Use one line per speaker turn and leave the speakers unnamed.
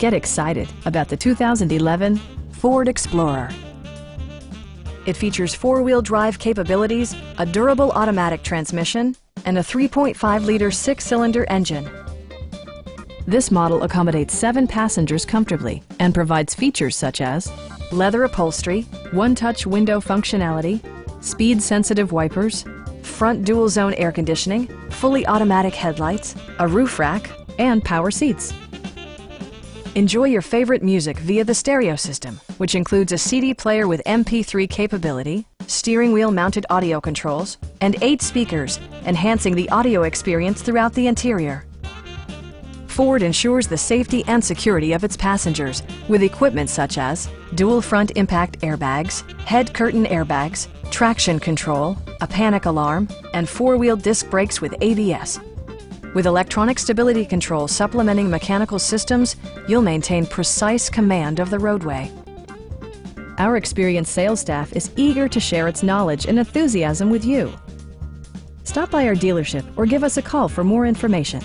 Get excited about the 2011 Ford Explorer. It features four-wheel drive capabilities, a durable automatic transmission, and a 3.5-liter six-cylinder engine. This model accommodates 7 passengers comfortably and provides features such as leather upholstery, one-touch window functionality, speed-sensitive wipers, front dual-zone air conditioning, fully automatic headlights, a roof rack, and power seats. Enjoy your favorite music via the stereo system, which includes a CD player with MP3 capability, steering wheel mounted audio controls, and 8 speakers, enhancing the audio experience throughout the interior. Ford ensures the safety and security of its passengers with equipment such as dual front impact airbags, head curtain airbags, traction control, a panic alarm, and 4-wheel disc brakes with ABS. With electronic stability control supplementing mechanical systems, you'll maintain precise command of the roadway. Our experienced sales staff is eager to share its knowledge and enthusiasm with you. Stop by our dealership or give us a call for more information.